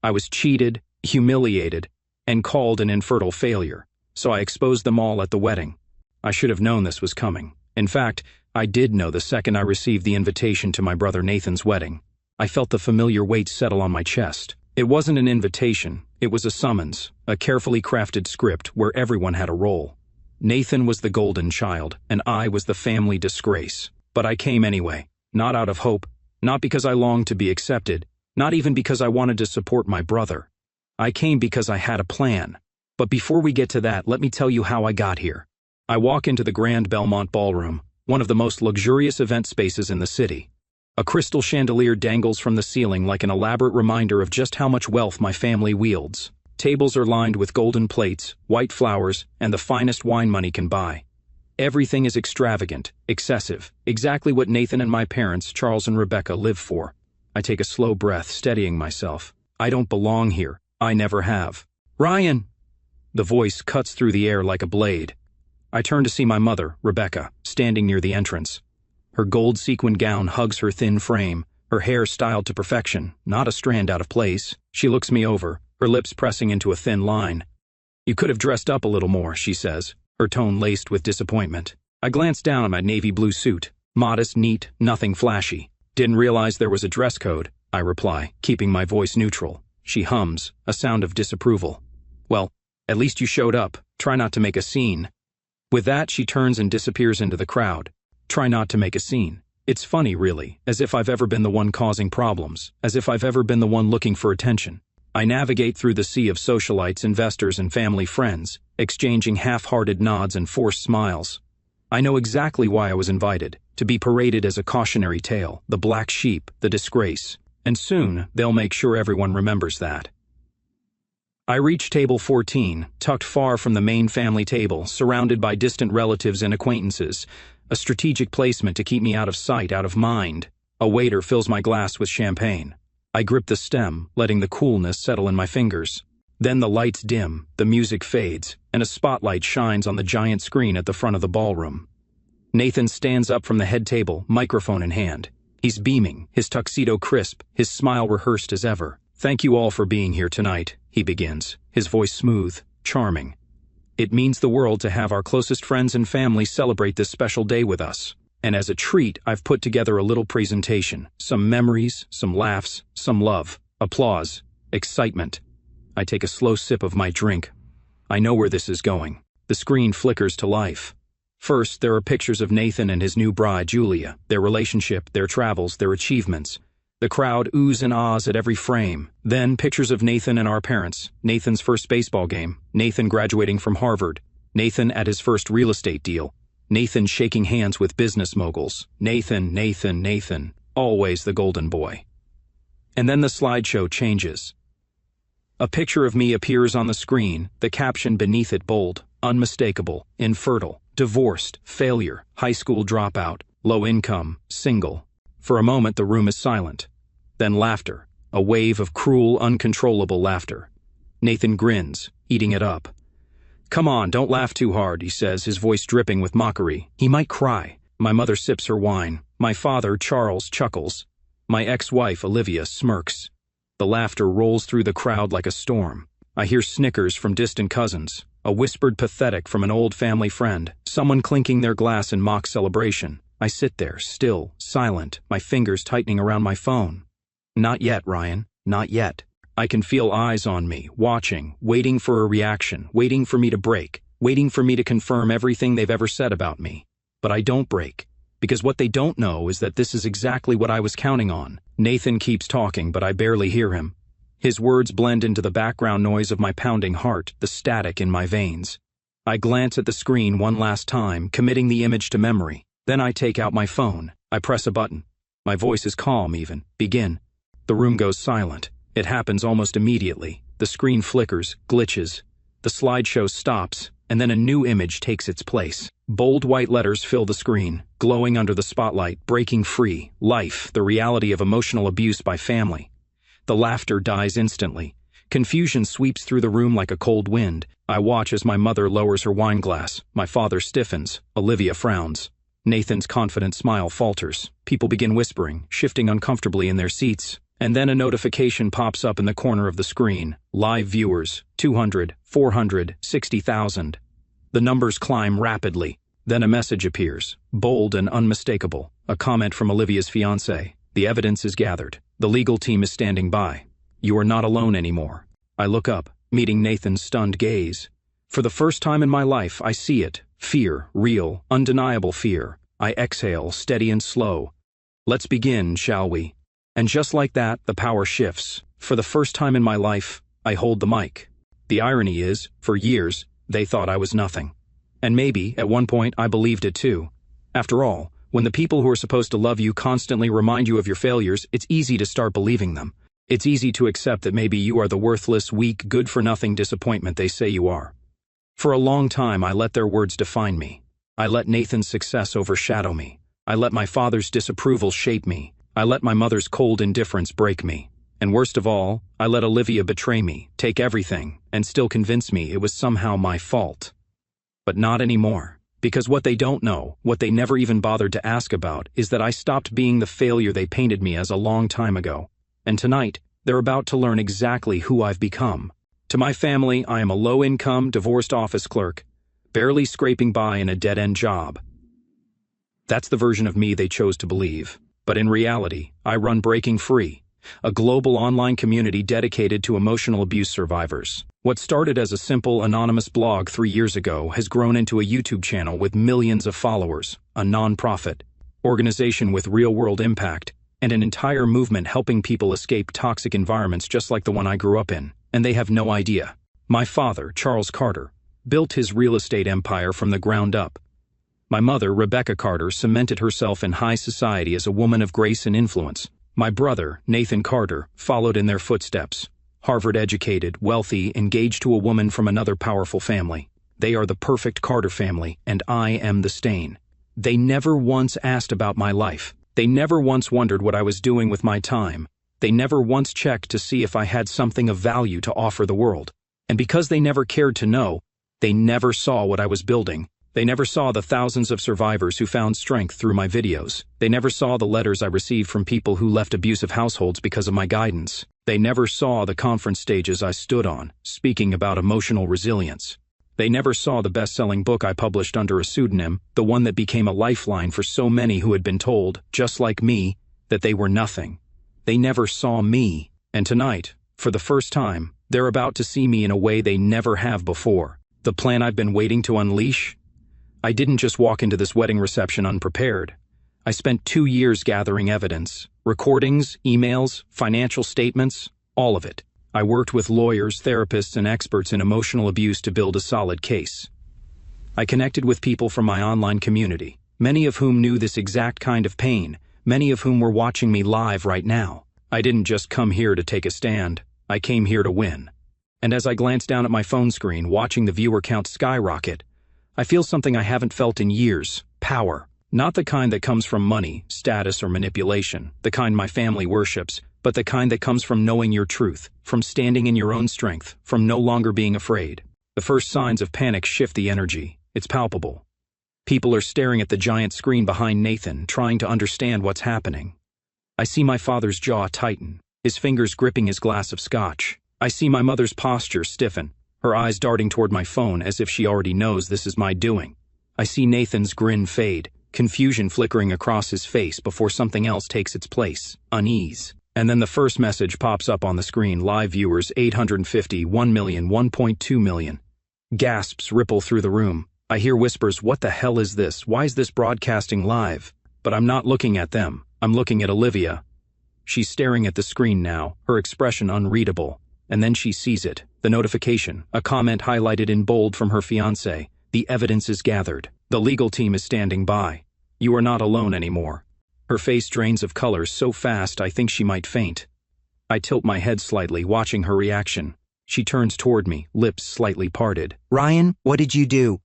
I was cheated, humiliated, and called an infertile failure, so I exposed them all at the wedding. I should have known this was coming. In fact, I did know the second I received the invitation to my brother Nathan's wedding. I felt the familiar weight settle on my chest. It wasn't an invitation, it was a summons, a carefully crafted script where everyone had a role. Nathan was the golden child, and I was the family disgrace. But I came anyway, not out of hope, not because I longed to be accepted, not even because I wanted to support my brother. I came because I had a plan. But before we get to that, let me tell you how I got here. I walk into the Grand Belmont Ballroom, one of the most luxurious event spaces in the city. A crystal chandelier dangles from the ceiling like an elaborate reminder of just how much wealth my family wields. Tables are lined with golden plates, white flowers, and the finest wine money can buy. Everything is extravagant, excessive, exactly what Nathan and my parents, Charles and Rebecca, live for. I take a slow breath, steadying myself. I don't belong here. I never have. Ryan! The voice cuts through the air like a blade. I turn to see my mother, Rebecca, standing near the entrance. Her gold sequined gown hugs her thin frame, her hair styled to perfection, not a strand out of place. She looks me over, her lips pressing into a thin line. "You could have dressed up a little more," she says, her tone laced with disappointment. I glance down at my navy blue suit. Modest, neat, nothing flashy. "Didn't realize there was a dress code," I reply, keeping my voice neutral. She hums, a sound of disapproval. "Well, at least you showed up. Try not to make a scene." With that, she turns and disappears into the crowd. Try not to make a scene. It's funny, really, as if I've ever been the one causing problems, as if I've ever been the one looking for attention. I navigate through the sea of socialites, investors, and family friends, exchanging half-hearted nods and forced smiles. I know exactly why I was invited, to be paraded as a cautionary tale, the black sheep, the disgrace. And soon, they'll make sure everyone remembers that. I reach table 14, tucked far from the main family table, surrounded by distant relatives and acquaintances, a strategic placement to keep me out of sight, out of mind. A waiter fills my glass with champagne. I grip the stem, letting the coolness settle in my fingers. Then the lights dim, the music fades, and a spotlight shines on the giant screen at the front of the ballroom. Nathan stands up from the head table, microphone in hand. He's beaming, his tuxedo crisp, his smile rehearsed as ever. "Thank you all for being here tonight," he begins, his voice smooth, charming. "It means the world to have our closest friends and family celebrate this special day with us. And as a treat, I've put together a little presentation. Some memories, some laughs, some love, applause, excitement." I take a slow sip of my drink. I know where this is going. The screen flickers to life. First, there are pictures of Nathan and his new bride, Julia, their relationship, their travels, their achievements. The crowd oohs and ahs at every frame. Then, pictures of Nathan and our parents, Nathan's first baseball game, Nathan graduating from Harvard, Nathan at his first real estate deal, Nathan shaking hands with business moguls, Nathan, always the golden boy. And then the slideshow changes. A picture of me appears on the screen, the caption beneath it bold, unmistakable, infertile, divorced, failure, high school dropout, low income, single. For a moment the room is silent. Then laughter, a wave of cruel, uncontrollable laughter. Nathan grins, eating it up. "Come on, don't laugh too hard," he says, his voice dripping with mockery. He might cry. My mother sips her wine. My father, Charles, chuckles. My ex-wife, Olivia, smirks. The laughter rolls through the crowd like a storm. I hear snickers from distant cousins, a whispered pathetic from an old family friend, someone clinking their glass in mock celebration. I sit there, still, silent, my fingers tightening around my phone. Not yet, Ryan, not yet. I can feel eyes on me, watching, waiting for a reaction, waiting for me to break, waiting for me to confirm everything they've ever said about me. But I don't break, because what they don't know is that this is exactly what I was counting on. Nathan keeps talking, but I barely hear him. His words blend into the background noise of my pounding heart, the static in my veins. I glance at the screen one last time, committing the image to memory. Then I take out my phone. I press a button. My voice is calm even. Begin. The room goes silent. It happens almost immediately. The screen flickers, glitches. The slideshow stops, and then a new image takes its place. Bold white letters fill the screen, glowing under the spotlight, breaking free. Life, the reality of emotional abuse by family. The laughter dies instantly. Confusion sweeps through the room like a cold wind. I watch as my mother lowers her wine glass. My father stiffens. Olivia frowns. Nathan's confident smile falters. People begin whispering, shifting uncomfortably in their seats. And then a notification pops up in the corner of the screen. Live viewers, 200, 400, 60,000. The numbers climb rapidly. Then a message appears, bold and unmistakable. A comment from Olivia's fiancé. The evidence is gathered. The legal team is standing by. You are not alone anymore. I look up, meeting Nathan's stunned gaze. For the first time in my life, I see it. Fear, real, undeniable fear. I exhale, steady and slow. Let's begin, shall we? And just like that, the power shifts. For the first time in my life, I hold the mic. The irony is, for years, they thought I was nothing. And maybe, at one point, I believed it too. After all, when the people who are supposed to love you constantly remind you of your failures, it's easy to start believing them. It's easy to accept that maybe you are the worthless, weak, good-for-nothing disappointment they say you are. For a long time, I let their words define me. I let Nathan's success overshadow me. I let my father's disapproval shape me. I let my mother's cold indifference break me. And worst of all, I let Olivia betray me, take everything, and still convince me it was somehow my fault. But not anymore. Because what they don't know, what they never even bothered to ask about, is that I stopped being the failure they painted me as a long time ago. And tonight, they're about to learn exactly who I've become. To my family, I am a low-income, divorced office clerk, barely scraping by in a dead-end job. That's the version of me they chose to believe. But in reality, I run Breaking Free, a global online community dedicated to emotional abuse survivors. What started as a simple, anonymous blog 3 years ago has grown into a YouTube channel with millions of followers, a non-profit organization with real-world impact, and an entire movement helping people escape toxic environments just like the one I grew up in. And they have no idea. My father, Charles Carter, built his real estate empire from the ground up. My mother, Rebecca Carter, cemented herself in high society as a woman of grace and influence. My brother, Nathan Carter, followed in their footsteps. Harvard-educated, wealthy, engaged to a woman from another powerful family. They are the perfect Carter family, and I am the stain. They never once asked about my life. They never once wondered what I was doing with my time. They never once checked to see if I had something of value to offer the world. And because they never cared to know, they never saw what I was building. They never saw the thousands of survivors who found strength through my videos. They never saw the letters I received from people who left abusive households because of my guidance. They never saw the conference stages I stood on, speaking about emotional resilience. They never saw the best-selling book I published under a pseudonym, the one that became a lifeline for so many who had been told, just like me, that they were nothing. They never saw me. And tonight, for the first time, they're about to see me in a way they never have before. The plan I've been waiting to unleash? I didn't just walk into this wedding reception unprepared. I spent 2 years gathering evidence, recordings, emails, financial statements, all of it. I worked with lawyers, therapists, and experts in emotional abuse to build a solid case. I connected with people from my online community, many of whom knew this exact kind of pain, many of whom were watching me live right now. I didn't just come here to take a stand, I came here to win. And as I glance down at my phone screen, watching the viewer count skyrocket, I feel something I haven't felt in years: power. Not the kind that comes from money, status, or manipulation, the kind my family worships, but the kind that comes from knowing your truth, from standing in your own strength, from no longer being afraid. The first signs of panic shift the energy. It's palpable. People are staring at the giant screen behind Nathan, trying to understand what's happening. I see my father's jaw tighten, his fingers gripping his glass of scotch. I see my mother's posture stiffen, her eyes darting toward my phone as if she already knows this is my doing. I see Nathan's grin fade, confusion flickering across his face before something else takes its place: unease. And then the first message pops up on the screen: live viewers 850, 1 million, 1.2 million. Gasps ripple through the room. I hear whispers, "What the hell is this? Why is this broadcasting live?" But I'm not looking at them. I'm looking at Olivia. She's staring at the screen now, her expression unreadable. And then she sees it, the notification, a comment highlighted in bold from her fiancé. The evidence is gathered. The legal team is standing by. You are not alone anymore. Her face drains of color so fast I think she might faint. I tilt my head slightly, watching her reaction. She turns toward me, lips slightly parted. "Ryan, what did you do?"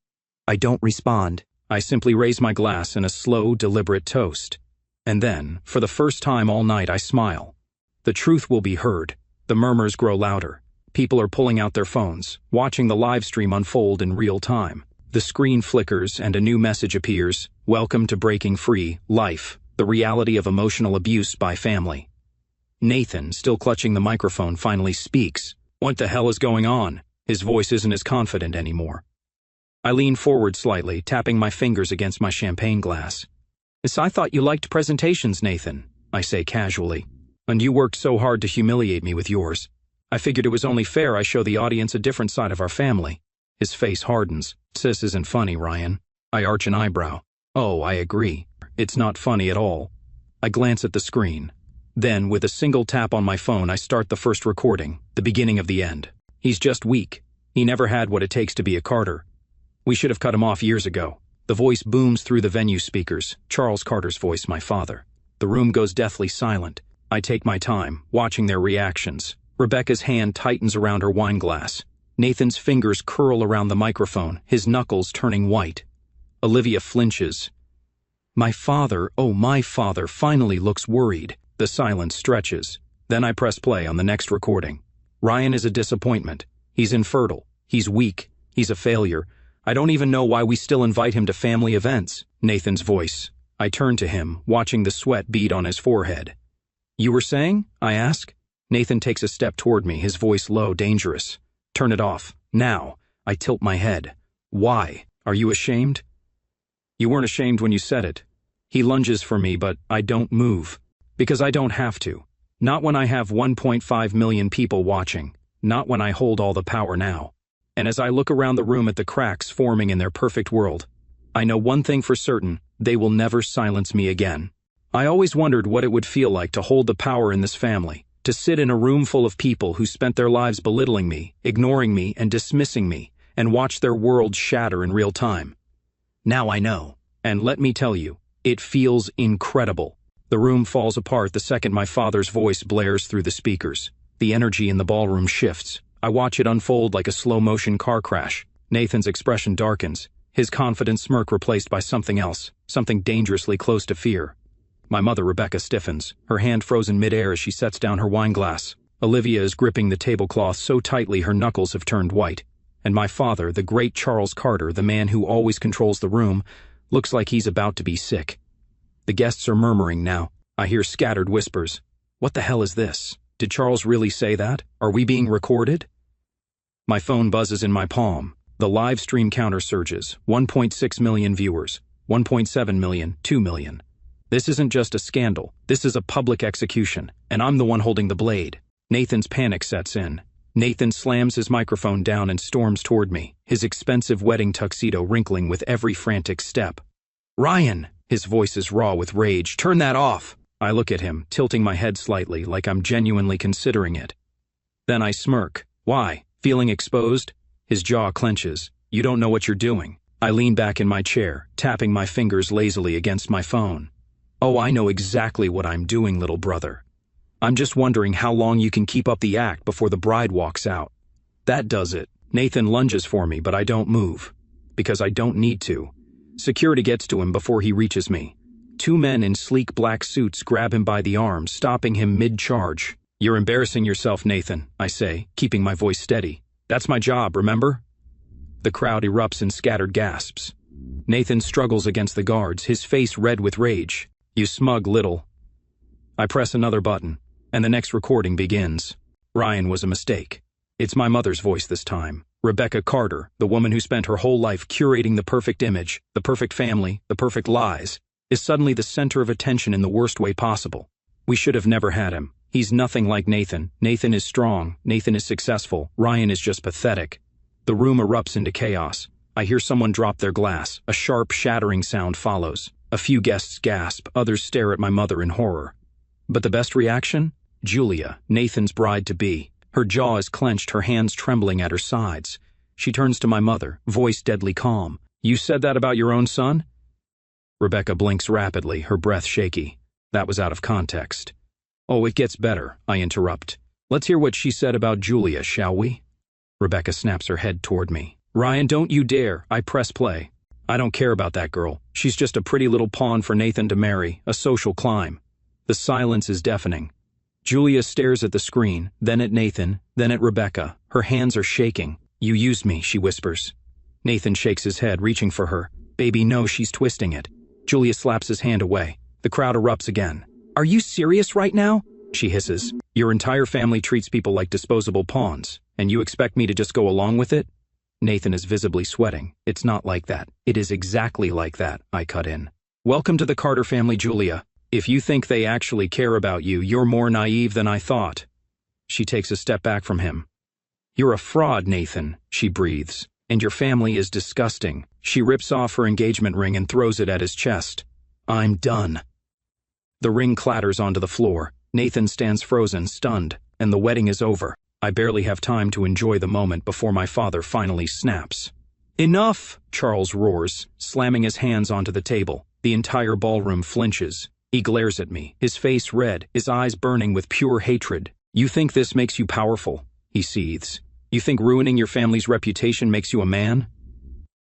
I don't respond. I simply raise my glass in a slow, deliberate toast. And then, for the first time all night, I smile. The truth will be heard. The murmurs grow louder. People are pulling out their phones, watching the live stream unfold in real time. The screen flickers and a new message appears: "Welcome to Breaking Free, Life, the reality of emotional abuse by family." Nathan, still clutching the microphone, finally speaks. What the hell is going on? His voice isn't as confident anymore. I lean forward slightly, tapping my fingers against my champagne glass. "Yes, I thought you liked presentations, Nathan," I say casually. "And you worked so hard to humiliate me with yours. I figured it was only fair I show the audience a different side of our family." His face hardens. "Sis isn't funny, Ryan." I arch an eyebrow. "Oh, I agree. It's not funny at all." I glance at the screen. Then, with a single tap on my phone, I start the first recording, the beginning of the end. He's just weak. He never had what it takes to be a Carter. We should have cut him off years ago. The voice booms through the venue speakers, Charles Carter's voice, my father. The room goes deathly silent. I take my time, watching their reactions. Rebecca's hand tightens around her wine glass. Nathan's fingers curl around the microphone, his knuckles turning white. Olivia flinches. My father, oh my father, finally looks worried. The silence stretches. Then I press play on the next recording. Ryan is a disappointment. He's infertile. He's weak. He's a failure. I don't even know why we still invite him to family events. Nathan's voice. I turn to him, watching the sweat bead on his forehead. "You were saying?" I ask. Nathan takes a step toward me, his voice low, dangerous. "Turn it off. Now." I tilt my head. "Why? Are you ashamed?" "You weren't ashamed when you said it." He lunges for me, but I don't move. Because I don't have to. Not when I have 1.5 million people watching. Not when I hold all the power now. And as I look around the room at the cracks forming in their perfect world, I know one thing for certain: they will never silence me again. I always wondered what it would feel like to hold the power in this family, to sit in a room full of people who spent their lives belittling me, ignoring me, and dismissing me, and watch their worlds shatter in real time. Now I know. And let me tell you, it feels incredible. The room falls apart the second my father's voice blares through the speakers. The energy in the ballroom shifts. I watch it unfold like a slow-motion car crash. Nathan's expression darkens, his confident smirk replaced by something else, something dangerously close to fear. My mother, Rebecca, stiffens, her hand frozen midair as she sets down her wine glass. Olivia is gripping the tablecloth so tightly her knuckles have turned white. And my father, the great Charles Carter, the man who always controls the room, looks like he's about to be sick. The guests are murmuring now. I hear scattered whispers. What the hell is this? Did Charles really say that? Are we being recorded? My phone buzzes in my palm. The live stream counter surges. 1.6 million viewers. 1.7 million, 2 million. This isn't just a scandal. This is a public execution, and I'm the one holding the blade. Nathan's panic sets in. Nathan slams his microphone down and storms toward me, his expensive wedding tuxedo wrinkling with every frantic step. "Ryan!" His voice is raw with rage. "Turn that off!" I look at him, tilting my head slightly, like I'm genuinely considering it. Then I smirk. "Why? Feeling exposed?" His jaw clenches. "You don't know what you're doing." I lean back in my chair, tapping my fingers lazily against my phone. "Oh, I know exactly what I'm doing, little brother. I'm just wondering how long you can keep up the act before the bride walks out." That does it. Nathan lunges for me, but I don't move. Because I don't need to. Security gets to him before he reaches me. Two men in sleek black suits grab him by the arm, stopping him mid-charge. "You're embarrassing yourself, Nathan," I say, keeping my voice steady. "That's my job, remember?" The crowd erupts in scattered gasps. Nathan struggles against the guards, his face red with rage. "You smug little..." I press another button, and the next recording begins. Ryan was a mistake. It's my mother's voice this time. Rebecca Carter, the woman who spent her whole life curating the perfect image, the perfect family, the perfect lies, is suddenly the center of attention in the worst way possible. We should have never had him. He's nothing like Nathan. Nathan is strong. Nathan is successful. Ryan is just pathetic. The room erupts into chaos. I hear someone drop their glass. A sharp, shattering sound follows. A few guests gasp. Others stare at my mother in horror. But the best reaction? Julia, Nathan's bride-to-be. Her jaw is clenched, her hands trembling at her sides. She turns to my mother, voice deadly calm. "You said that about your own son?" Rebecca blinks rapidly, her breath shaky. That was out of context. "Oh, it gets better," I interrupt. "Let's hear what she said about Julia, shall we?" Rebecca snaps her head toward me. "Ryan, don't you dare." I press play. "I don't care about that girl. She's just a pretty little pawn for Nathan to marry, a social climb." The silence is deafening. Julia stares at the screen, then at Nathan, then at Rebecca. Her hands are shaking. "You used me," she whispers. Nathan shakes his head, reaching for her. "Baby, no," she's twisting it. Julia slaps his hand away. The crowd erupts again. "Are you serious right now?" she hisses. Your entire family treats people like disposable pawns, and you expect me to just go along with it? Nathan is visibly sweating. It's not like that. It is exactly like that, I cut in. Welcome to the Carter family, Julia. If you think they actually care about you, you're more naive than I thought. She takes a step back from him. You're a fraud, Nathan, she breathes. And your family is disgusting. She rips off her engagement ring and throws it at his chest. I'm done. The ring clatters onto the floor. Nathan stands frozen, stunned, and the wedding is over. I barely have time to enjoy the moment before my father finally snaps. Enough, Charles roars, slamming his hands onto the table. The entire ballroom flinches. He glares at me, his face red, his eyes burning with pure hatred. You think this makes you powerful? He seethes. You think ruining your family's reputation makes you a man?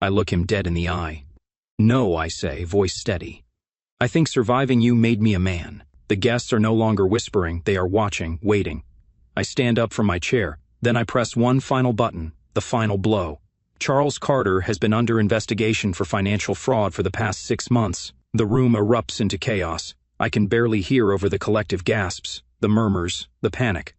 I look him dead in the eye. No, I say, voice steady. I think surviving you made me a man. The guests are no longer whispering, they are watching, waiting. I stand up from my chair, then I press one final button, the final blow. Charles Carter has been under investigation for financial fraud for the past 6 months. The room erupts into chaos. I can barely hear over the collective gasps, the murmurs, the panic.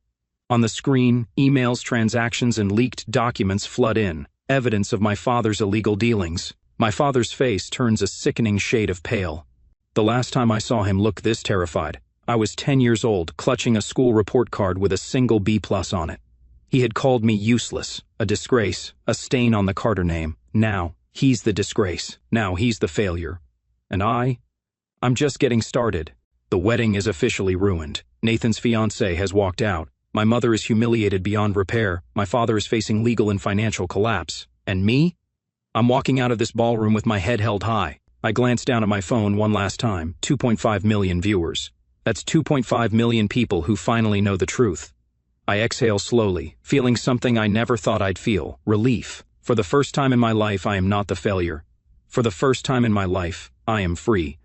On the screen, emails, transactions, and leaked documents flood in, evidence of my father's illegal dealings. My father's face turns a sickening shade of pale. The last time I saw him look this terrified, I was 10 years old, clutching a school report card with a single B+ on it. He had called me useless, a disgrace, a stain on the Carter name. Now, he's the disgrace. Now he's the failure. And I'm just getting started. The wedding is officially ruined. Nathan's fiancée has walked out. My mother is humiliated beyond repair. My father is facing legal and financial collapse. And me? I'm walking out of this ballroom with my head held high. I glance down at my phone one last time. 2.5 million viewers. That's 2.5 million people who finally know the truth. I exhale slowly, feeling something I never thought I'd feel, relief. For the first time in my life, I am not the failure. For the first time in my life, I am free.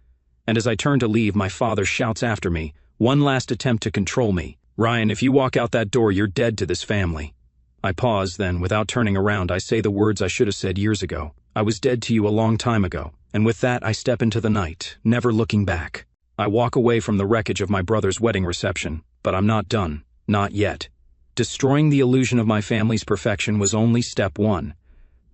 And as I turn to leave, my father shouts after me, one last attempt to control me. Ryan, if you walk out that door, you're dead to this family. I pause, then, without turning around, I say the words I should have said years ago. I was dead to you a long time ago. And with that, I step into the night, never looking back. I walk away from the wreckage of my brother's wedding reception, but I'm not done. Not yet. Destroying the illusion of my family's perfection was only step one.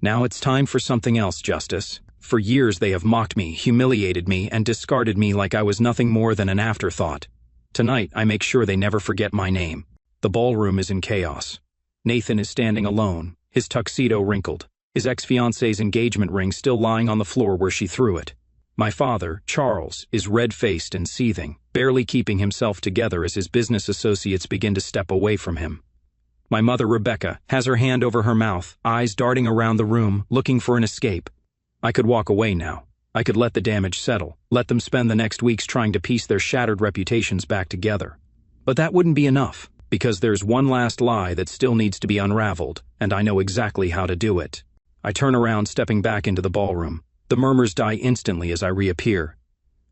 Now it's time for something else, Justice. For years they have mocked me, humiliated me, and discarded me like I was nothing more than an afterthought. Tonight, I make sure they never forget my name. The ballroom is in chaos. Nathan is standing alone, his tuxedo wrinkled, his ex-fiancée's engagement ring still lying on the floor where she threw it. My father, Charles, is red-faced and seething, barely keeping himself together as his business associates begin to step away from him. My mother, Rebecca, has her hand over her mouth, eyes darting around the room, looking for an escape. I could walk away now. I could let the damage settle, let them spend the next weeks trying to piece their shattered reputations back together. But that wouldn't be enough, because there's one last lie that still needs to be unraveled, and I know exactly how to do it. I turn around, stepping back into the ballroom. The murmurs die instantly as I reappear.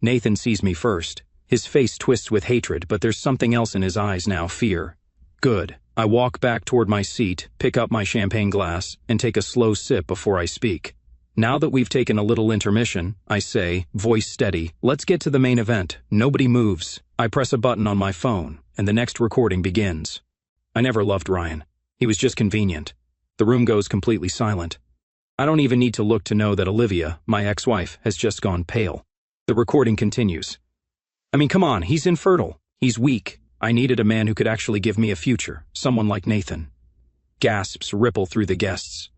Nathan sees me first. His face twists with hatred, but there's something else in his eyes now, fear. Good. I walk back toward my seat, pick up my champagne glass, and take a slow sip before I speak. Now that we've taken a little intermission, I say, voice steady, let's get to the main event. Nobody moves. I press a button on my phone, and the next recording begins. I never loved Ryan. He was just convenient. The room goes completely silent. I don't even need to look to know that Olivia, my ex-wife, has just gone pale. The recording continues. I mean, come on, he's infertile. He's weak. I needed a man who could actually give me a future, someone like Nathan. Gasps ripple through the guests.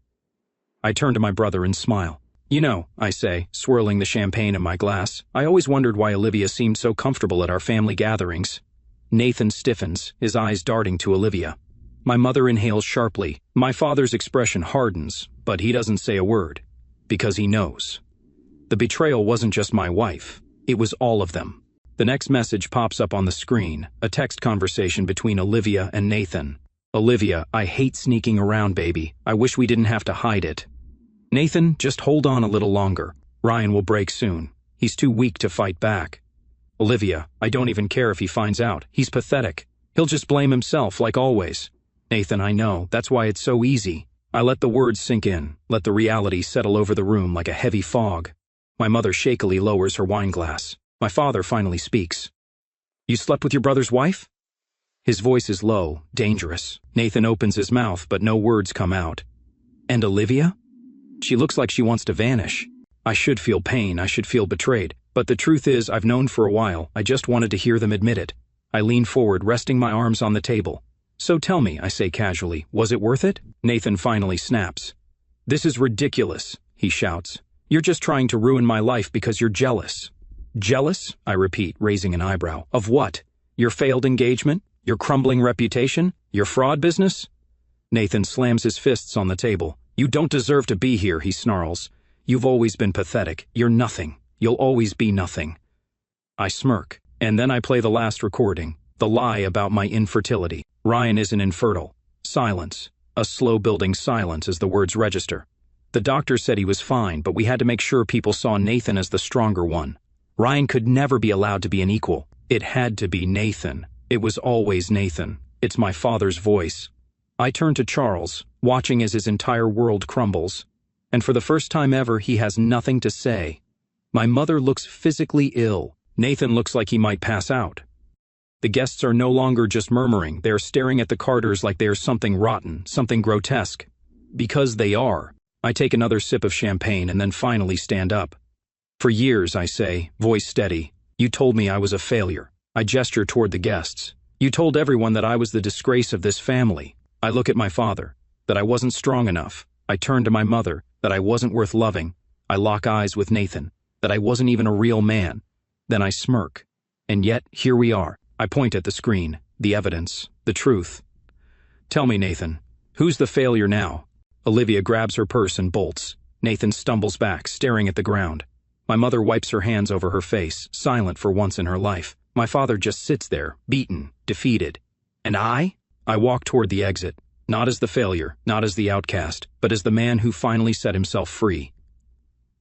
I turn to my brother and smile. You know, I say, swirling the champagne in my glass, I always wondered why Olivia seemed so comfortable at our family gatherings. Nathan stiffens, his eyes darting to Olivia. My mother inhales sharply. My father's expression hardens, but he doesn't say a word, because he knows. The betrayal wasn't just my wife, it was all of them. The next message pops up on the screen, a text conversation between Olivia and Nathan. Olivia, I hate sneaking around, baby. I wish we didn't have to hide it. Nathan, just hold on a little longer. Ryan will break soon. He's too weak to fight back. Olivia, I don't even care if he finds out. He's pathetic. He'll just blame himself, like always. Nathan, I know. That's why it's so easy. I let the words sink in, let the reality settle over the room like a heavy fog. My mother shakily lowers her wine glass. My father finally speaks. You slept with your brother's wife? His voice is low, dangerous. Nathan opens his mouth, but no words come out. And Olivia? She looks like she wants to vanish. I should feel pain, I should feel betrayed. But the truth is, I've known for a while. I just wanted to hear them admit it. I lean forward, resting my arms on the table. So tell me, I say casually, was it worth it? Nathan finally snaps. This is ridiculous, he shouts. You're just trying to ruin my life because you're jealous. Jealous? I repeat, raising an eyebrow. Of what? Your failed engagement? Your crumbling reputation? Your fraud business? Nathan slams his fists on the table. You don't deserve to be here, he snarls. You've always been pathetic. You're nothing. You'll always be nothing. I smirk, and then I play the last recording, the lie about my infertility. Ryan isn't infertile. Silence. A slow-building silence as the words register. The doctor said he was fine, but we had to make sure people saw Nathan as the stronger one. Ryan could never be allowed to be an equal. It had to be Nathan. It was always Nathan. It's my father's voice. I turn to Charles, watching as his entire world crumbles. And for the first time ever, he has nothing to say. My mother looks physically ill. Nathan looks like he might pass out. The guests are no longer just murmuring. They are staring at the Carters like they are something rotten, something grotesque. Because they are. I take another sip of champagne and then finally stand up. For years, I say, voice steady, you told me I was a failure. I gesture toward the guests. You told everyone that I was the disgrace of this family. I look at my father, that I wasn't strong enough. I turn to my mother, that I wasn't worth loving. I lock eyes with Nathan, that I wasn't even a real man. Then I smirk. And yet, here we are. I point at the screen, the evidence, the truth. Tell me, Nathan, who's the failure now? Olivia grabs her purse and bolts. Nathan stumbles back, staring at the ground. My mother wipes her hands over her face, silent for once in her life. My father just sits there, beaten, defeated. And I? I walk toward the exit, not as the failure, not as the outcast, but as the man who finally set himself free.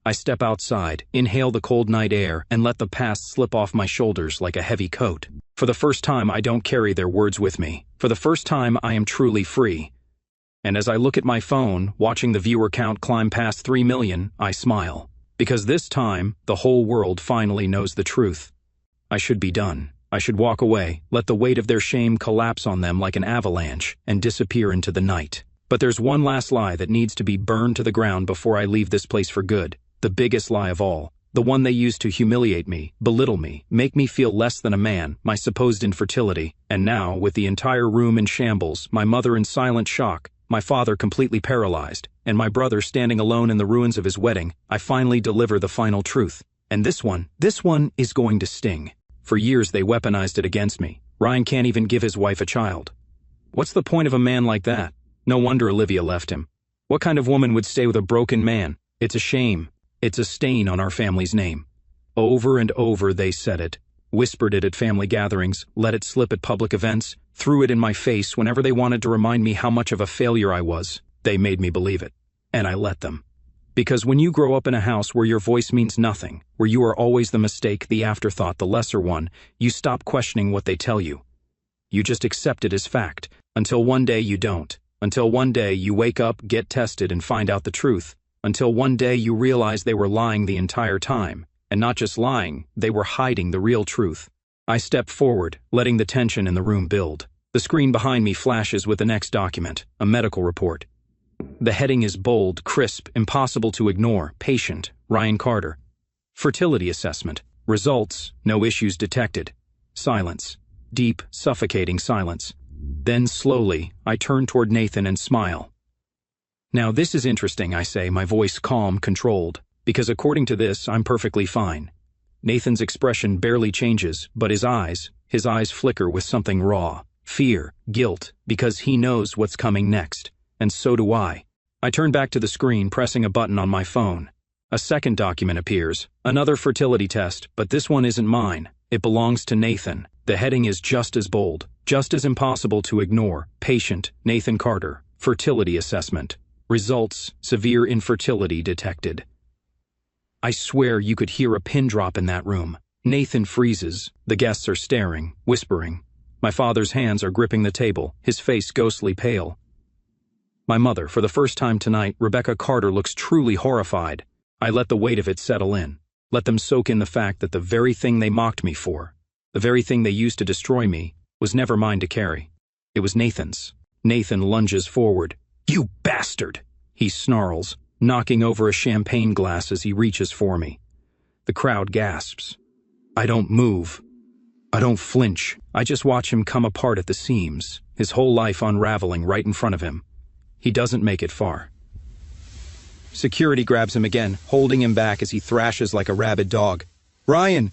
I step outside, inhale the cold night air, and let the past slip off my shoulders like a heavy coat. For the first time, I don't carry their words with me. For the first time, I am truly free. And as I look at my phone, watching the viewer count climb past 3 million, I smile. Because this time, the whole world finally knows the truth. I should be done. I should walk away, let the weight of their shame collapse on them like an avalanche, and disappear into the night. But there's one last lie that needs to be burned to the ground before I leave this place for good. The biggest lie of all. The one they used to humiliate me, belittle me, make me feel less than a man, my supposed infertility. And now, with the entire room in shambles, my mother in silent shock, my father completely paralyzed, and my brother standing alone in the ruins of his wedding, I finally deliver the final truth. And this one is going to sting. For years they weaponized it against me. Ryan can't even give his wife a child. What's the point of a man like that? No wonder Olivia left him. What kind of woman would stay with a broken man? It's a shame. It's a stain on our family's name. Over and over they said it, whispered it at family gatherings, let it slip at public events, threw it in my face whenever they wanted to remind me how much of a failure I was. They made me believe it. And I let them. Because when you grow up in a house where your voice means nothing, where you are always the mistake, the afterthought, the lesser one, you stop questioning what they tell you. You just accept it as fact, until one day you don't. Until one day you wake up, get tested, and find out the truth. Until one day you realize they were lying the entire time. And not just lying, they were hiding the real truth. I step forward, letting the tension in the room build. The screen behind me flashes with the next document, a medical report. The heading is bold, crisp, impossible to ignore, patient, Ryan Carter. Fertility assessment. Results, no issues detected. Silence. Deep, suffocating silence. Then slowly, I turn toward Nathan and smile. Now this is interesting, I say, my voice calm, controlled, because according to this, I'm perfectly fine. Nathan's expression barely changes, but his eyes flicker with something raw, fear, guilt, because he knows what's coming next, and so do I. I turn back to the screen, pressing a button on my phone. A second document appears, another fertility test, but this one isn't mine. It belongs to Nathan. The heading is just as bold, just as impossible to ignore. Patient, Nathan Carter, fertility assessment. Results, severe infertility detected. I swear you could hear a pin drop in that room. Nathan freezes. The guests are staring, whispering. My father's hands are gripping the table, his face ghostly pale. My mother, for the first time tonight, Rebecca Carter, looks truly horrified. I let the weight of it settle in. Let them soak in the fact that the very thing they mocked me for, the very thing they used to destroy me, was never mine to carry. It was Nathan's. Nathan lunges forward. "You bastard!" he snarls, knocking over a champagne glass as he reaches for me. The crowd gasps. I don't move. I don't flinch. I just watch him come apart at the seams, his whole life unraveling right in front of him. He doesn't make it far. Security grabs him again, holding him back as he thrashes like a rabid dog. "Ryan!"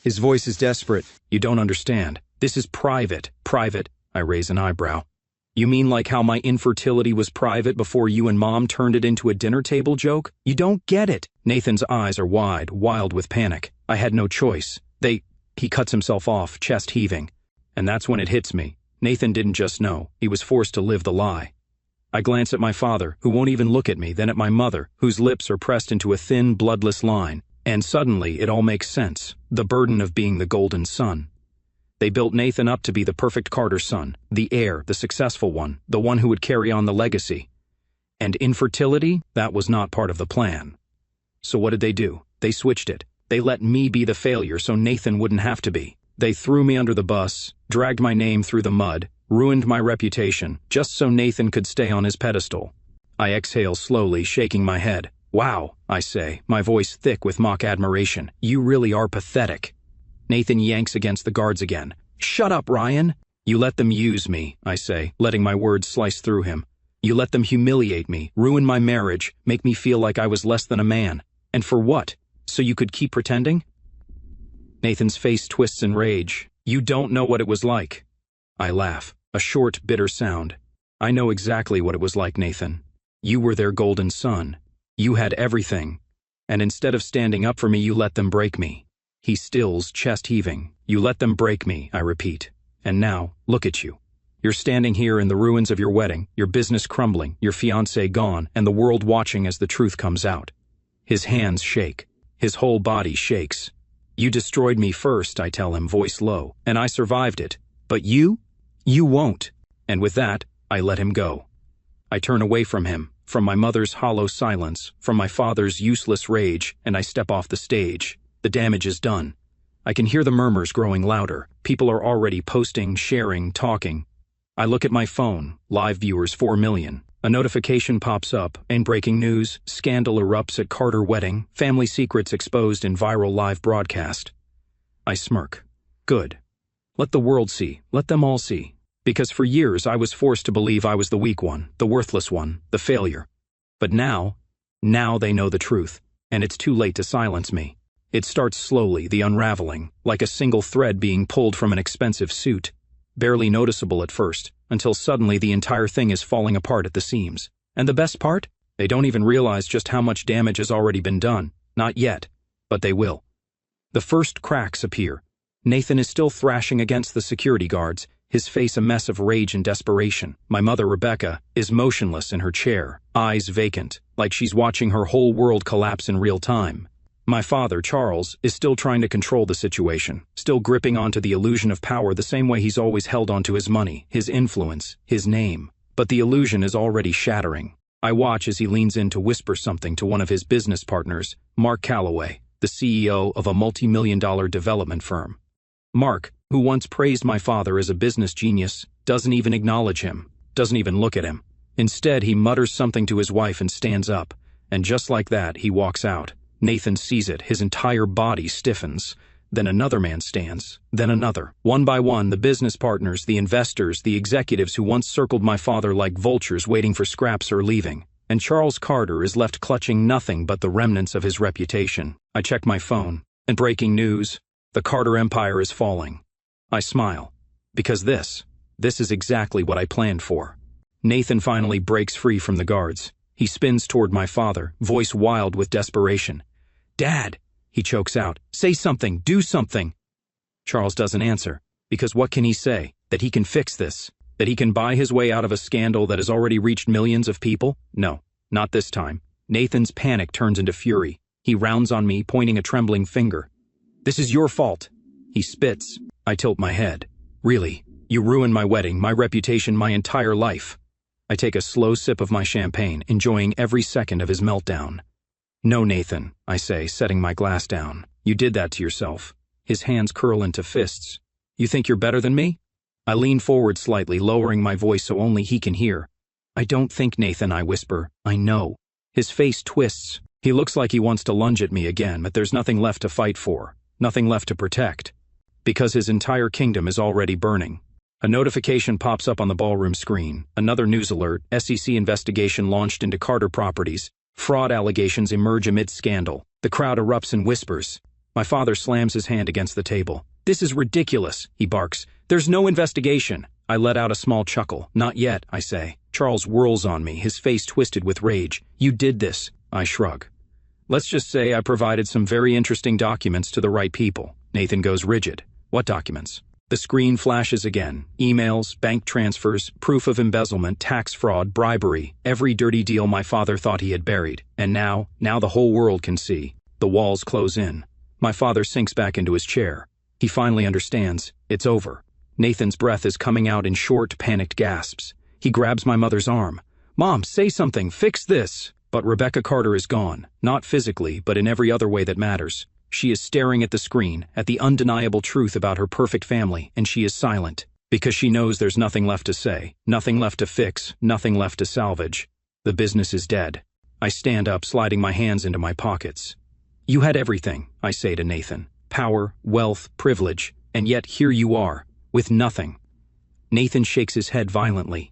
His voice is desperate. "You don't understand. This is private." "Private?" I raise an eyebrow. "You mean like how my infertility was private before you and Mom turned it into a dinner table joke? You don't get it." Nathan's eyes are wide, wild with panic. I had no choice. He cuts himself off, chest heaving. And that's when it hits me. Nathan didn't just know. He was forced to live the lie. I glance at my father, who won't even look at me, then at my mother, whose lips are pressed into a thin, bloodless line. And suddenly, it all makes sense. The burden of being the golden son. They built Nathan up to be the perfect Carter son, the heir, the successful one, the one who would carry on the legacy. And infertility? That was not part of the plan. So what did they do? They switched it. They let me be the failure so Nathan wouldn't have to be. They threw me under the bus, dragged my name through the mud, ruined my reputation, just so Nathan could stay on his pedestal. I exhale slowly, shaking my head. "Wow," I say, my voice thick with mock admiration. "You really are pathetic." Nathan yanks against the guards again. "Shut up, Ryan." "You let them use me," I say, letting my words slice through him. "You let them humiliate me, ruin my marriage, make me feel like I was less than a man. And for what? So you could keep pretending?" Nathan's face twists in rage. "You don't know what it was like." I laugh, a short, bitter sound. "I know exactly what it was like, Nathan. You were their golden son. You had everything. And instead of standing up for me, you let them break me." He stills, chest heaving. "You let them break me," I repeat. "And now, look at you. You're standing here in the ruins of your wedding, your business crumbling, your fiancé gone, and the world watching as the truth comes out." His hands shake. His whole body shakes. "You destroyed me first," I tell him, voice low, "and I survived it. But you won't." And with that, I let him go. I turn away from him, from my mother's hollow silence, from my father's useless rage, and I step off the stage. The damage is done. I can hear the murmurs growing louder. People are already posting, sharing, talking. I look at my phone, live viewers 4 million. A notification pops up, and breaking news, scandal erupts at Carter wedding, family secrets exposed in viral live broadcast. I smirk. Good. Let the world see, let them all see. Because for years I was forced to believe I was the weak one, the worthless one, the failure. But now they know the truth, and it's too late to silence me. It starts slowly, the unraveling, like a single thread being pulled from an expensive suit. Barely noticeable at first, until suddenly the entire thing is falling apart at the seams. And the best part? They don't even realize just how much damage has already been done. Not yet, but they will. The first cracks appear. Nathan is still thrashing against the security guards, his face a mess of rage and desperation. My mother, Rebecca, is motionless in her chair, eyes vacant, like she's watching her whole world collapse in real time. My father, Charles, is still trying to control the situation, still gripping onto the illusion of power the same way he's always held onto his money, his influence, his name. But the illusion is already shattering. I watch as he leans in to whisper something to one of his business partners, Mark Calloway, the CEO of a multi-million-dollar development firm. Mark, who once praised my father as a business genius, doesn't even acknowledge him, doesn't even look at him. Instead, he mutters something to his wife and stands up, and just like that, he walks out. Nathan sees it, his entire body stiffens. Then another man stands, then another. One by one, the business partners, the investors, the executives who once circled my father like vultures waiting for scraps are leaving. And Charles Carter is left clutching nothing but the remnants of his reputation. I check my phone, and breaking news, the Carter empire is falling. I smile, because this is exactly what I planned for. Nathan finally breaks free from the guards. He spins toward my father, voice wild with desperation. "Dad," he chokes out, "say something, do something." Charles doesn't answer, because what can he say? That he can fix this? That he can buy his way out of a scandal that has already reached millions of people? No, not this time. Nathan's panic turns into fury. He rounds on me, pointing a trembling finger. "This is your fault." He spits. I tilt my head. "Really? You ruined my wedding, my reputation, my entire life." I take a slow sip of my champagne, enjoying every second of his meltdown. "No, Nathan," I say, setting my glass down. "You did that to yourself." His hands curl into fists. "You think you're better than me? I lean forward slightly, lowering my voice so only he can hear. I don't think, Nathan, I whisper. I know. His face twists. He looks like he wants to lunge at me again, but there's nothing left to fight for, nothing left to protect. Because his entire kingdom is already burning. A notification pops up on the ballroom screen. Another news alert. SEC investigation launched into Carter Properties. Fraud allegations emerge amid scandal. The crowd erupts in whispers. My father slams his hand against the table. This is ridiculous, he barks. There's no investigation. I let out a small chuckle. Not yet, I say. Charles whirls on me, his face twisted with rage. You did this. I shrug. Let's just say I provided some very interesting documents to the right people. Nathan goes rigid. What documents? The screen flashes again. Emails, bank transfers, proof of embezzlement, tax fraud, bribery, every dirty deal my father thought he had buried. And now the whole world can see. The walls close in. My father sinks back into his chair. He finally understands. It's over. Nathan's breath is coming out in short, panicked gasps. He grabs my mother's arm. Mom, say something, fix this. But Rebecca Carter is gone. Not physically, but in every other way that matters. She is staring at the screen, at the undeniable truth about her perfect family, and she is silent. Because she knows there's nothing left to say, nothing left to fix, nothing left to salvage. The business is dead. I stand up, sliding my hands into my pockets. You had everything, I say to Nathan. Power, wealth, privilege, and yet here you are, with nothing. Nathan shakes his head violently.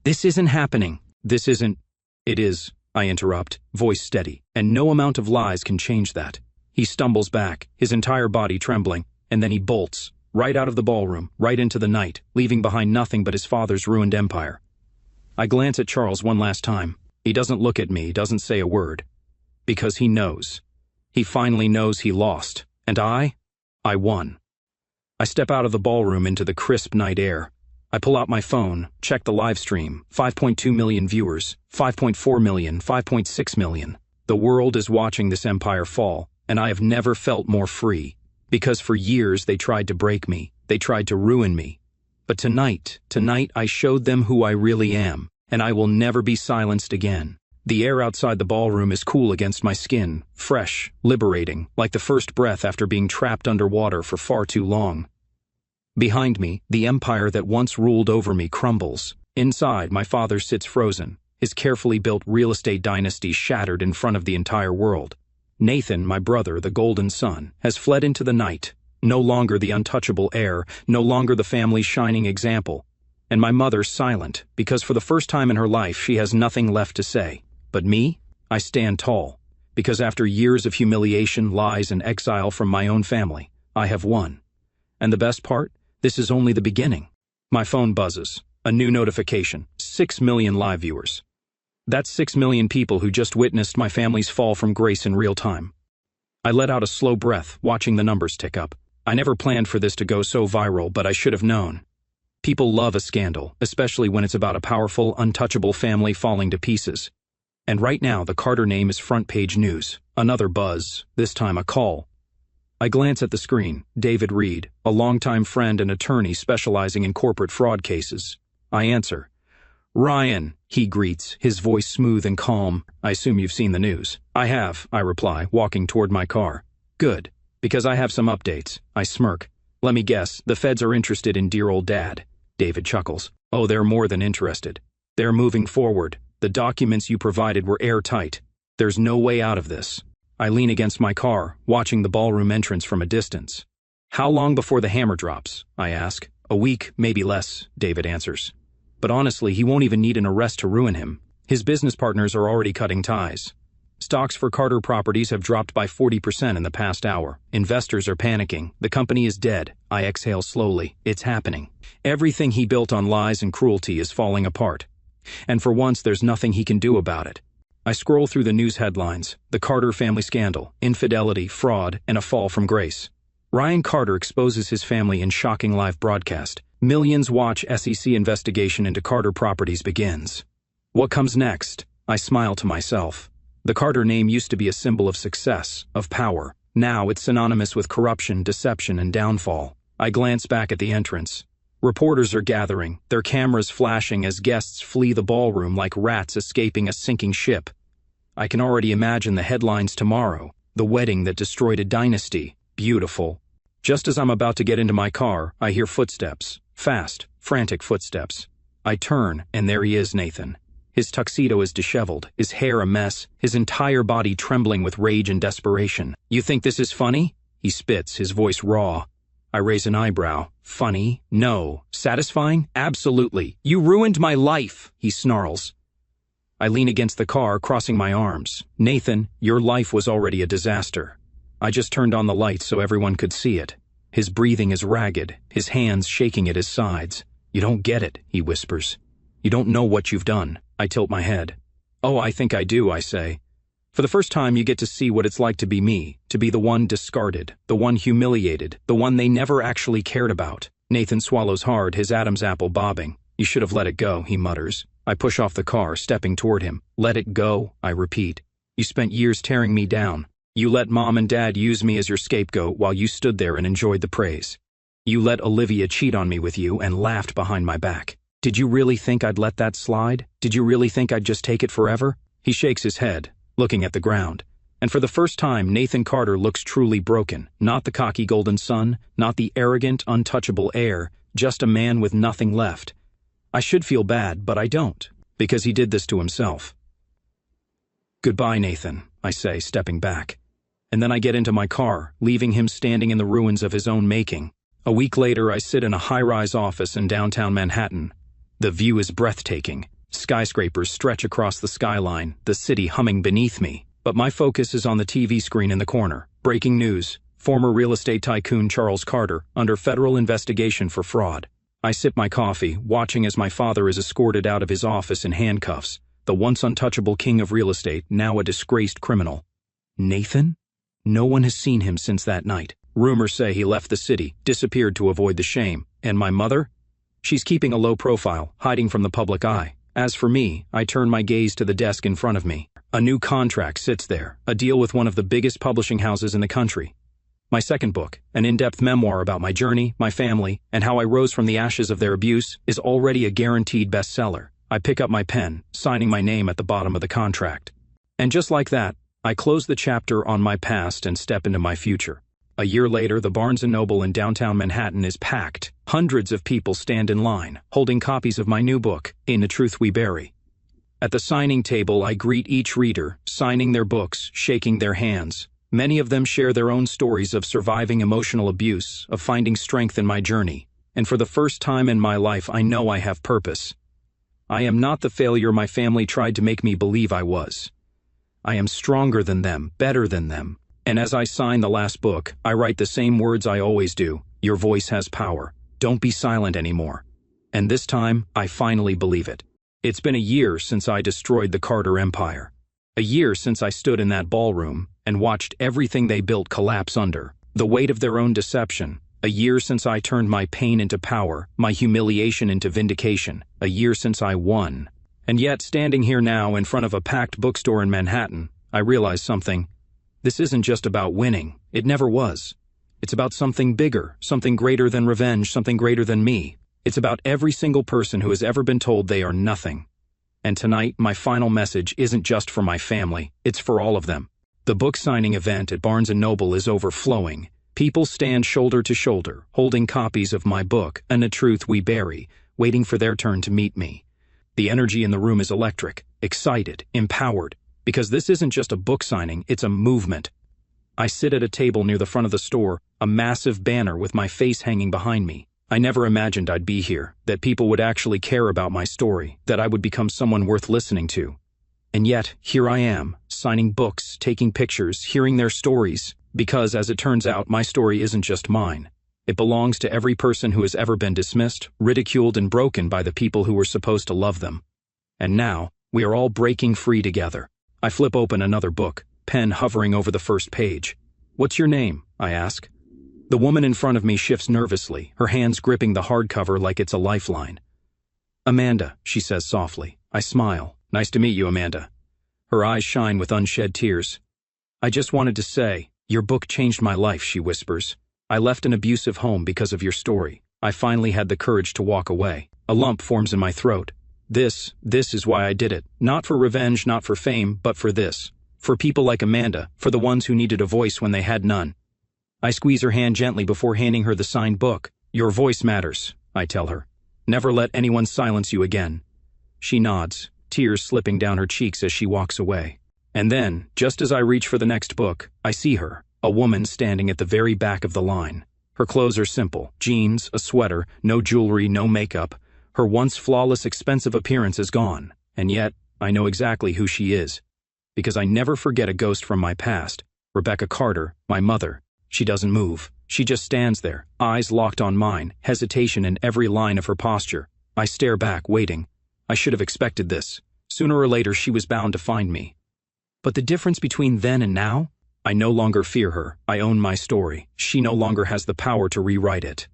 This isn't happening. This isn't... It is, I interrupt, voice steady, and no amount of lies can change that. He stumbles back, his entire body trembling, and then he bolts, right out of the ballroom, right into the night, leaving behind nothing but his father's ruined empire. I glance at Charles one last time. He doesn't look at me, doesn't say a word. Because he knows. He finally knows he lost. And I won. I step out of the ballroom into the crisp night air. I pull out my phone, check the live stream. 5.2 million viewers, 5.4 million, 5.6 million. The world is watching this empire fall. And I have never felt more free, because for years they tried to break me, they tried to ruin me. But tonight I showed them who I really am, and I will never be silenced again. The air outside the ballroom is cool against my skin, fresh, liberating, like the first breath after being trapped underwater for far too long. Behind me, the empire that once ruled over me crumbles. Inside, my father sits frozen, his carefully built real estate dynasty shattered in front of the entire world. Nathan, my brother, the golden son, has fled into the night, no longer the untouchable heir, no longer the family's shining example. And my mother silent, because for the first time in her life she has nothing left to say. But me? I stand tall, because after years of humiliation, lies, and exile from my own family, I have won. And the best part? This is only the beginning. My phone buzzes. A new notification. 6 million live viewers. That's 6 million people who just witnessed my family's fall from grace in real time. I let out a slow breath, watching the numbers tick up. I never planned for this to go so viral, but I should have known. People love a scandal, especially when it's about a powerful, untouchable family falling to pieces. And right now, the Carter name is front-page news. Another buzz, this time a call. I glance at the screen. David Reed, a longtime friend and attorney specializing in corporate fraud cases. I answer. Ryan, he greets, his voice smooth and calm. I assume you've seen the news. I have, I reply, walking toward my car. Good, because I have some updates. I smirk. Let me guess, the feds are interested in dear old Dad. David chuckles. Oh, they're more than interested. They're moving forward. The documents you provided were airtight. There's no way out of this. I lean against my car, watching the ballroom entrance from a distance. How long before the hammer drops? I ask. A week, maybe less, David answers. But honestly, he won't even need an arrest to ruin him. His business partners are already cutting ties. Stocks for Carter Properties have dropped by 40% in the past hour. Investors are panicking. The company is dead. I exhale slowly. It's happening. Everything he built on lies and cruelty is falling apart. And for once, there's nothing he can do about it. I scroll through the news headlines. The Carter family scandal, infidelity, fraud, and a fall from grace. Ryan Carter exposes his family in shocking live broadcast. Millions watch. SEC investigation into Carter Properties begins. What comes next? I smile to myself. The Carter name used to be a symbol of success, of power. Now it's synonymous with corruption, deception, and downfall. I glance back at the entrance. Reporters are gathering, their cameras flashing as guests flee the ballroom like rats escaping a sinking ship. I can already imagine the headlines tomorrow. The wedding that destroyed a dynasty. Beautiful. Just as I'm about to get into my car, I hear footsteps. Fast, frantic footsteps. I turn, and there he is, Nathan. His tuxedo is disheveled, his hair a mess, his entire body trembling with rage and desperation. "You think this is funny?" He spits, his voice raw. I raise an eyebrow. "Funny? No. Satisfying? Absolutely. You ruined my life," he snarls. I lean against the car, crossing my arms. "Nathan, your life was already a disaster. I just turned on the lights so everyone could see it." His breathing is ragged, his hands shaking at his sides. "You don't get it," he whispers. "You don't know what you've done." I tilt my head. "Oh, I think I do," I say. "For the first time you get to see what it's like to be me, to be the one discarded, the one humiliated, the one they never actually cared about." Nathan swallows hard, his Adam's apple bobbing. "You should have let it go," he mutters. I push off the car, stepping toward him. "Let it go," I repeat. "You spent years tearing me down. You let Mom and Dad use me as your scapegoat while you stood there and enjoyed the praise. You let Olivia cheat on me with you and laughed behind my back. Did you really think I'd let that slide? Did you really think I'd just take it forever?" He shakes his head, looking at the ground. And for the first time, Nathan Carter looks truly broken. Not the cocky golden son, not the arrogant, untouchable heir, just a man with nothing left. I should feel bad, but I don't, because he did this to himself. "Goodbye, Nathan," I say, stepping back. And then I get into my car, leaving him standing in the ruins of his own making. A week later, I sit in a high-rise office in downtown Manhattan. The view is breathtaking. Skyscrapers stretch across the skyline, the city humming beneath me. But my focus is on the TV screen in the corner. Breaking news: former real estate tycoon Charles Carter under federal investigation for fraud. I sip my coffee, watching as my father is escorted out of his office in handcuffs. The once untouchable king of real estate, now a disgraced criminal. Nathan? No one has seen him since that night. Rumors say he left the city, disappeared to avoid the shame. And my mother? She's keeping a low profile, hiding from the public eye. As for me, I turn my gaze to the desk in front of me. A new contract sits there, a deal with one of the biggest publishing houses in the country. My second book, an in-depth memoir about my journey, my family, and how I rose from the ashes of their abuse, is already a guaranteed bestseller. I pick up my pen, signing my name at the bottom of the contract. And just like that, I close the chapter on my past and step into my future. A year later, the Barnes & Noble in downtown Manhattan is packed. Hundreds of people stand in line, holding copies of my new book, In the Truth We Bury. At the signing table, I greet each reader, signing their books, shaking their hands. Many of them share their own stories of surviving emotional abuse, of finding strength in my journey. And for the first time in my life, I know I have purpose. I am not the failure my family tried to make me believe I was. I am stronger than them, better than them. And as I sign the last book, I write the same words I always do. Your voice has power. Don't be silent anymore. And this time, I finally believe it. It's been a year since I destroyed the Carter Empire. A year since I stood in that ballroom and watched everything they built collapse under the weight of their own deception. A year since I turned my pain into power, my humiliation into vindication. A year since I won. And yet, standing here now in front of a packed bookstore in Manhattan, I realize something. This isn't just about winning. It never was. It's about something bigger, something greater than revenge, something greater than me. It's about every single person who has ever been told they are nothing. And tonight, my final message isn't just for my family, it's for all of them. The book signing event at Barnes & Noble is overflowing. People stand shoulder to shoulder, holding copies of my book, And the Truth We Bury, waiting for their turn to meet me. The energy in the room is electric, excited, empowered. Because this isn't just a book signing, it's a movement. I sit at a table near the front of the store, a massive banner with my face hanging behind me. I never imagined I'd be here, that people would actually care about my story, that I would become someone worth listening to. And yet, here I am, signing books, taking pictures, hearing their stories, because, as it turns out, my story isn't just mine. It belongs to every person who has ever been dismissed, ridiculed, and broken by the people who were supposed to love them. And now, we are all breaking free together. I flip open another book, pen hovering over the first page. "What's your name?" I ask. The woman in front of me shifts nervously, her hands gripping the hardcover like it's a lifeline. "Amanda," she says softly. I smile. "Nice to meet you, Amanda." Her eyes shine with unshed tears. "I just wanted to say, your book changed my life," she whispers. "I left an abusive home because of your story. I finally had the courage to walk away. A lump forms in my throat. This is why I did it. Not for revenge, not for fame, but for this. For people like Amanda, for the ones who needed a voice when they had none." I squeeze her hand gently before handing her the signed book. "Your voice matters. I tell her. Never let anyone silence you again. She nods, tears slipping down her cheeks as she walks away. And then, just as I reach for the next book, I see her, a woman standing at the very back of the line. Her clothes are simple, jeans, a sweater, no jewelry, no makeup. Her once flawless, expensive appearance is gone, and yet I know exactly who she is. Because I never forget a ghost from my past, Rebecca Carter, my mother. She doesn't move. She just stands there, eyes locked on mine, hesitation in every line of her posture. I stare back, waiting. I should have expected this. Sooner or later she was bound to find me. But the difference between then and now? I no longer fear her. I own my story. She no longer has the power to rewrite it.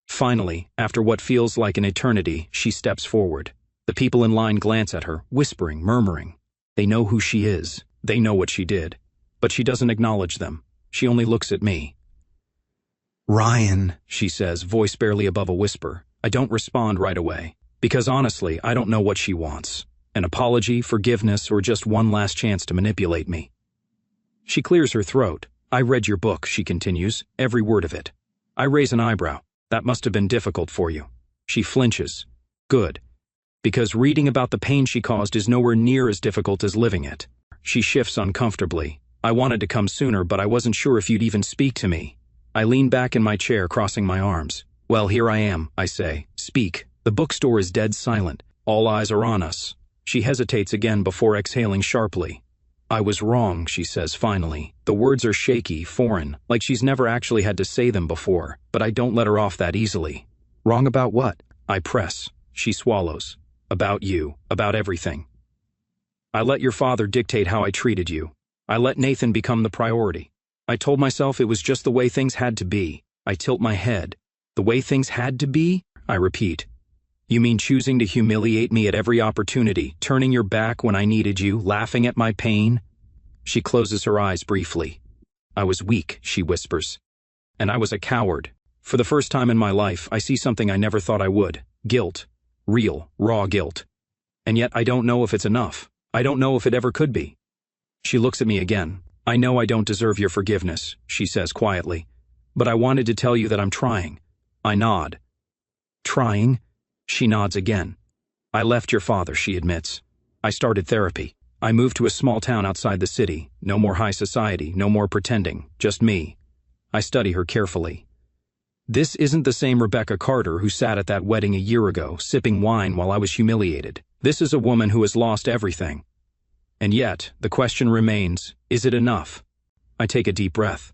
Finally, after what feels like an eternity, she steps forward. The people in line glance at her, whispering, murmuring. They know who she is. They know what she did. But she doesn't acknowledge them. She only looks at me. Ryan, She says, voice barely above a whisper. I don't respond right away. Because honestly, I don't know what she wants. An apology, forgiveness, or just one last chance to manipulate me. She clears her throat. I read your book, she continues, every word of it. I raise an eyebrow. That must have been difficult for you. She flinches. Good. Because reading about the pain she caused is nowhere near as difficult as living it. She shifts uncomfortably. I wanted to come sooner, but I wasn't sure if you'd even speak to me. I lean back in my chair, crossing my arms. Well, here I am, I say. Speak. The bookstore is dead silent. All eyes are on us. She hesitates again before exhaling sharply. I was wrong, she says finally. The words are shaky, foreign, like she's never actually had to say them before, but I don't let her off that easily. Wrong about what? I press. She swallows. About you, about everything. I let your father dictate how I treated you. I let Nathan become the priority. I told myself it was just the way things had to be. I tilt my head. The way things had to be? I repeat. You mean choosing to humiliate me at every opportunity, turning your back when I needed you, laughing at my pain? She closes her eyes briefly. I was weak, she whispers. And I was a coward. For the first time in my life, I see something I never thought I would. Guilt. Real, raw guilt. And yet I don't know if it's enough. I don't know if it ever could be. She looks at me again. I know I don't deserve your forgiveness, she says quietly. But I wanted to tell you that I'm trying. I nod. Trying? She nods again. I left your father, she admits. I started therapy. I moved to a small town outside the city. No more high society, no more pretending. Just me. I study her carefully. This isn't the same Rebecca Carter who sat at that wedding a year ago, sipping wine while I was humiliated. This is a woman who has lost everything. And yet, the question remains, is it enough? I take a deep breath.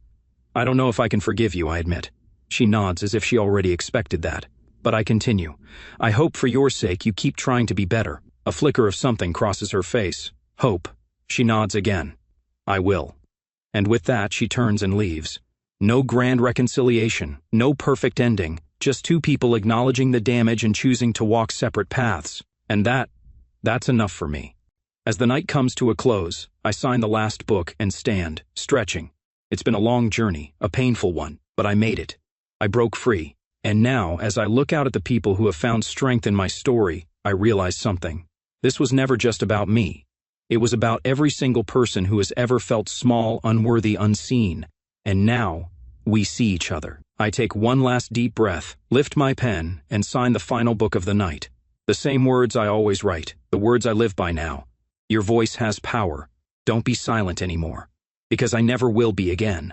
I don't know if I can forgive you, I admit. She nods as if she already expected that. But I continue. I hope for your sake you keep trying to be better. A flicker of something crosses her face. Hope. She nods again. I will. And with that, she turns and leaves. No grand reconciliation, no perfect ending, just two people acknowledging the damage and choosing to walk separate paths. And that's enough for me. As the night comes to a close, I sign the last book and stand, stretching. It's been a long journey, a painful one, but I made it. I broke free. And now, as I look out at the people who have found strength in my story, I realize something. This was never just about me. It was about every single person who has ever felt small, unworthy, unseen. And now, we see each other. I take one last deep breath, lift my pen, and sign the final book of the night. The same words I always write, the words I live by now. Your voice has power. Don't be silent anymore. Because I never will be again.